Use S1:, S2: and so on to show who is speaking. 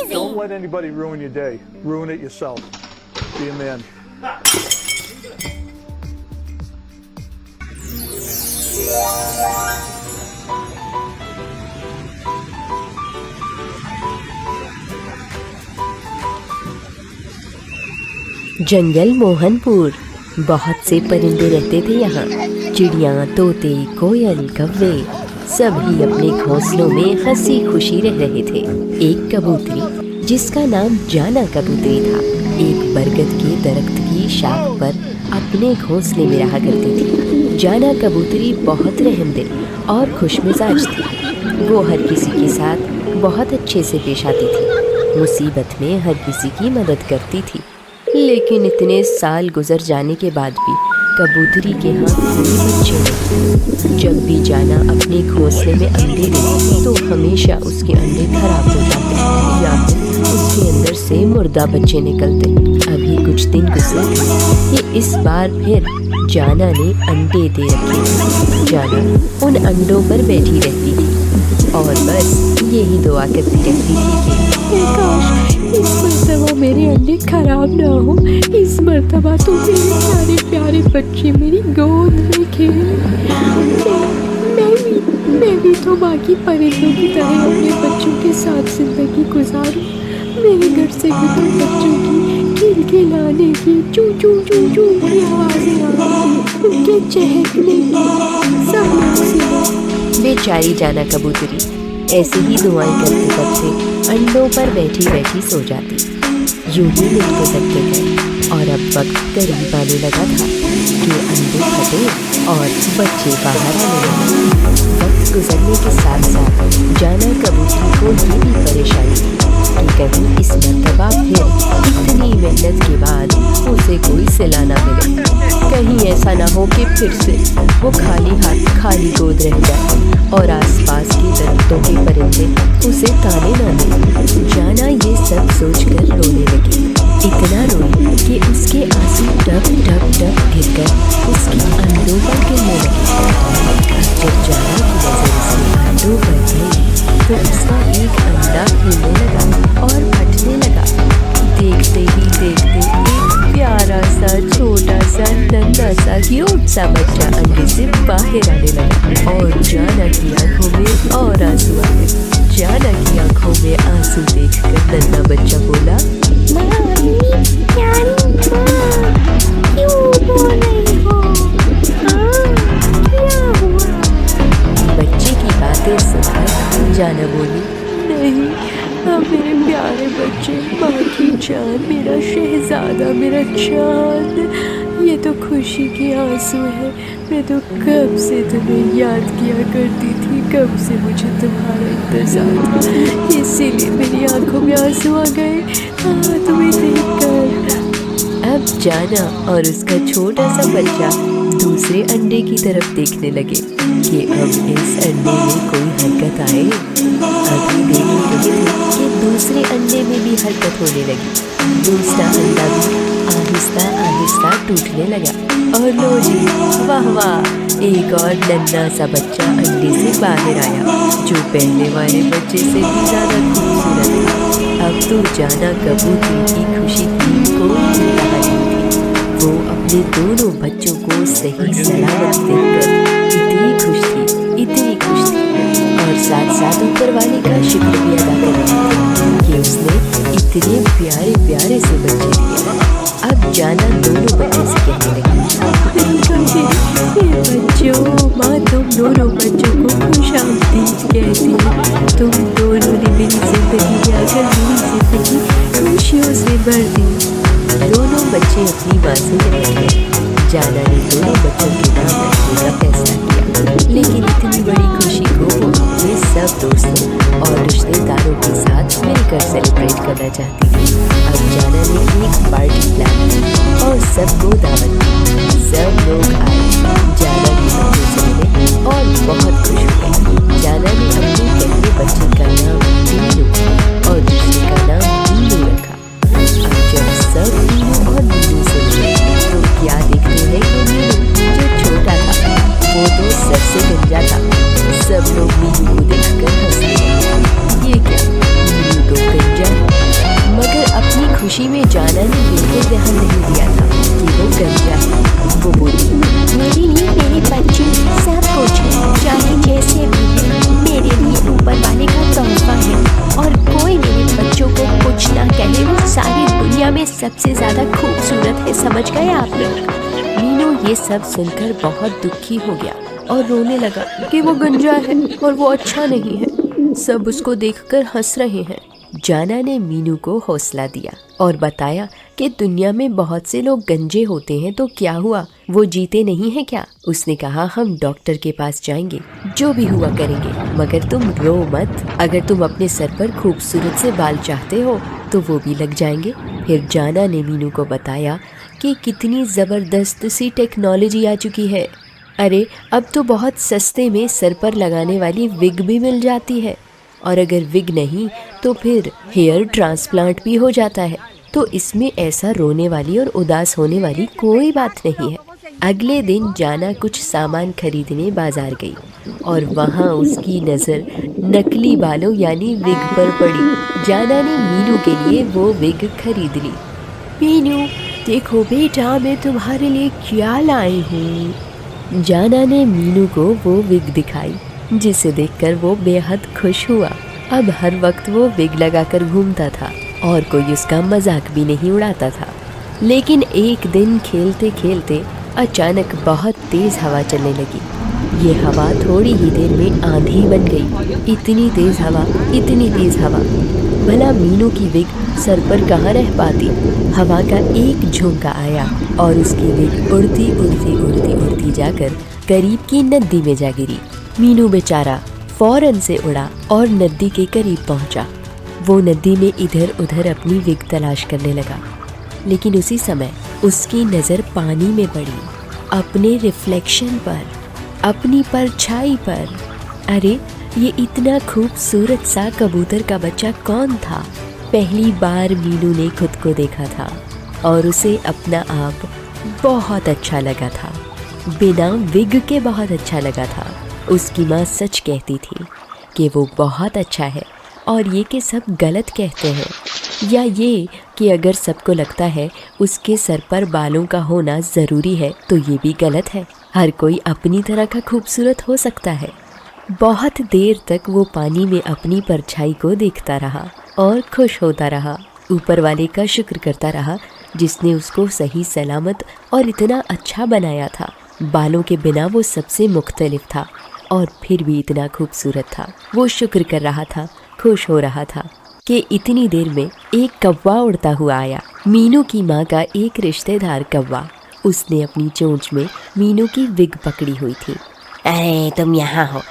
S1: Don't let anybody ruin your day. Ruin it yourself. Be a man.
S2: जंगल मोहनपुर। बहुत से परिंदे रहते थे यहाँ। चिड़िया, तोते, कोयल, कौवे सभी अपने घोंसलों में हंसी खुशी रह रहे थे। एक कबूतरी जिसका नाम जाना कबूतरी था, एक बरगद के दरख्त की शाख पर अपने घोंसले में रहा करती थी। जाना कबूतरी बहुत रहमदिल और खुशमिजाज थी। वो हर किसी के साथ बहुत अच्छे से पेश आती थी। मुसीबत में हर किसी की मदद करती थी। लेकिन इतने साल गुजर जाने के बाद भी कबूतरी के यहाँ कोई बच्चे नहीं। जब भी जाना अपने घोंसले में अंडे दे तो हमेशा उसके अंडे खराब हो जाते या फिर उसके अंदर से मुर्दा बच्चे निकलते। अभी कुछ दिन गुजरे थे कि इस बार फिर जाना ने अंडे दे रखे। जाना उन अंडों पर बैठी रहती थी और बस यही दुआ करती रहती थी कि काश इस मर्तबा मेरे अंडे खराब ना हो। इस मर्तबा तो मेरे प्यारे प्यारे बच्चे मेरी गोद में खेलें। मैं भी तो बाकी परिंदों की तरह अपने बच्चों के साथ जिंदगी गुजारूं। मेरे घर से भी तो बच्चों की खिलखिलाने की, चू चू चू चू की आवाज़ें आती, उनके चहकने की सब लोग। बेचारी जाना कबूतरी ऐसे ही दुआएं करते करते अंडों पर बैठी बैठी सो जाती। यूं ही दिन गुजरते गए और अब वक्त करीब आने लगा था कि अंडे फटे और बच्चे बाहर आने लगे। वक्त गुजरने के साथ साथ जाना कबूतरी को ये भी परेशानी थी कि कहीं इस मर्तबा फिर इतनी मेहनत के बाद उसे कोई सिला ना मिले। कहीं ऐसा ना हो कि फिर से वो खाली हाथ खाली गोद रह जाए और आसपास के दरख्तों के परिंदे उसे ताने ना दें। जाना ये सब सोचकर रोने लगी। इतना रोई कि उसके आंसू टप टप टप गिरकर उसकी अंडों पर गिरने लगे। जब जाना की नजर उसके अंडों पर गई तो उसका एक अंडा हिलने लगा और फटने लगा। देखते ही देखते एक प्यारा सा छोटा सा नन्हा सा क्यूट सा बच्चा अंडे से बाहर आने लगा और जाना की आंखों में और आंसू आ गए। जाना की आंखों में आंसू देखकर नन्हा बच्चा बोला,
S3: मम्मी प्यारी माँ, क्यों रो रही हो? क्या हुआ?
S2: बच्चे की बातें सुनकर जाना बोली, नहीं अब मेरे प्यारे बच्चे, माँ की जान, मेरा शहजादा, मेरा चाँद, ये तो खुशी के आंसू है। मैं तो कब से तुम्हें याद किया करती थी, कब से मुझे तुम्हारा इंतजार था, इसीलिए मेरी आंखों में आंसू आ गए तुम्हें देखकर। अब जाना और उसका छोटा सा बच्चा दूसरे अंडे की तरफ देखने लगे कि अब इस अंडे में कोई हरकत आए। अभी देख रहे थे कि दूसरे अंडे में भी हरकत होने लगी। दूसरा अंडा भी आहिस्ता आहिस्ता टूटने लगा और लो जी, वाह वाह, एक और नन्हा सा बच्चा अंडे से बाहर आया जो पहले वाले बच्चे से भी ज़्यादा खूबसूरत था। अब तो जाना कबूतरी की खुशी की कोई कहानी थी। वो अपने दोनों बच्चों को सही सलामत देखकर इतनी खुश थी और साथ साथ ऊपर वाले का शुक्र भी अदा कर रही थी कि उसने इतने प्यारे प्यारे से बच्चे दिए। अब जाना दोनों बच्चे से कहने लगी, बच्चों, माँ तुम दोनों बच्चों को खुशामदीद कहती है। तुम दोनों ने मेरी जिंदगी आकर मेरी जिंदगी खुशियों से भर दी। दोनों बच्चे अपनी माँ से मिलने गए। जाना ने दोनों बच्चों के नाम रखने का फैसला किया, लेकिन इतनी बड़ी खुशी को वो अपने सब दोस्तों और रिश्तेदारों के साथ मिलकर सेलिब्रेट करना चाहती थी। अब जाना ने एक पार्टी प्लान की और सबको दावत दी। सब लोग आए, जाना की बच्चों से मिले और बहुत खुश हुए। जाना ने अपने पहले बच्चे का नाम टीनू और दूसरे का नाम नीनू रखा। अब जब सब नीनू और नीनू से मिले तो क्या देखते हैं कि नीनू जो छोटा था वो तो सबसे गंजा था। सब लोग नीनू को देखकर हंसने लगे। ये क्या, नीनू तो गंजा है। खुशी में जाना ने बिल्कुल ध्यान नहीं दिया था कि वो गंजा है। वो बोली,
S3: मेरे लिए मेरे बच्चे सब कुछ है, चाहे जैसे भी है, मेरे लिए ऊपर वाले का तोहफा है और कोई मेरे बच्चों को कुछ ना कहे, वो सारी दुनिया में सबसे ज्यादा खूबसूरत है। समझ गए आप लोग?
S2: मीनू ये सब सुनकर बहुत दुखी हो गया और रोने लगा कि वो गंजा है और वो अच्छा नहीं है। सब उसको देखकर हंस रहे हैं। जाना ने मीनू को हौसला दिया और बताया कि दुनिया में बहुत से लोग गंजे होते हैं, तो क्या हुआ, वो जीते नहीं हैं क्या? उसने कहा, हम डॉक्टर के पास जाएंगे, जो भी हुआ करेंगे, मगर तुम रो मत। अगर तुम अपने सर पर खूबसूरत से बाल चाहते हो तो वो भी लग जाएंगे। फिर जाना ने मीनू को बताया कि कितनी ज़बरदस्त सी टेक्नोलॉजी आ चुकी है। अरे अब तो बहुत सस्ते में सर पर लगाने वाली विग भी मिल जाती है, और अगर विग नहीं तो फिर हेयर ट्रांसप्लांट भी हो जाता है। तो इसमें ऐसा रोने वाली और उदास होने वाली कोई बात नहीं है। अगले दिन जाना कुछ सामान खरीदने बाजार गई और वहाँ उसकी नज़र नकली बालों यानी विग पर पड़ी। जाना ने मीनू के लिए वो विग खरीद ली। मीनू देखो बेटा, मैं तुम्हारे लिए क्या लाई हूँ। जाना ने मीनू को वो विग दिखाई, जिसे देखकर वो बेहद खुश हुआ। अब हर वक्त वो विग लगाकर घूमता था और कोई उसका मजाक भी नहीं उड़ाता था। लेकिन एक दिन खेलते खेलते अचानक बहुत तेज हवा चलने लगी। ये हवा थोड़ी ही देर में आंधी बन गई। इतनी तेज हवा, इतनी तेज हवा, भला मीनू की विग सर पर कहाँ रह पाती। हवा का एक झोंका आया और उसकी विग उड़ती उड़ती उड़ती उड़ती जाकर करीब की नदी में जा गिरी। मीनू बेचारा फौरन से उड़ा और नदी के करीब पहुंचा। वो नदी में इधर उधर अपनी विग तलाश करने लगा, लेकिन उसी समय उसकी नज़र पानी में पड़ी, अपने रिफ्लेक्शन पर, अपनी परछाई पर। अरे ये इतना खूबसूरत सा कबूतर का बच्चा कौन था? पहली बार मीनू ने खुद को देखा था और उसे अपना आप बहुत अच्छा लगा था, बिना विग के बहुत अच्छा लगा था। उसकी माँ सच कहती थी कि वो बहुत अच्छा है, और ये कि सब गलत कहते हैं, या ये कि अगर सबको लगता है उसके सर पर बालों का होना ज़रूरी है तो ये भी गलत है। हर कोई अपनी तरह का खूबसूरत हो सकता है। बहुत देर तक वो पानी में अपनी परछाई को देखता रहा और खुश होता रहा। ऊपर वाले का शुक्र करता रहा जिसने उसको सही सलामत और इतना अच्छा बनाया था। बालों के बिना वो सबसे मुख्तलिफ था और फिर भी इतना खूबसूरत था। वो शुक्र कर रहा था, खुश हो रहा था कि इतनी देर में एक कौवा उड़ता हुआ आया। मीनू की माँ का एक रिश्तेदार कौवा। उसने अपनी चोंच में मीनू की विग पकड़ी हुई थी।
S4: अरे तुम यहाँ हो,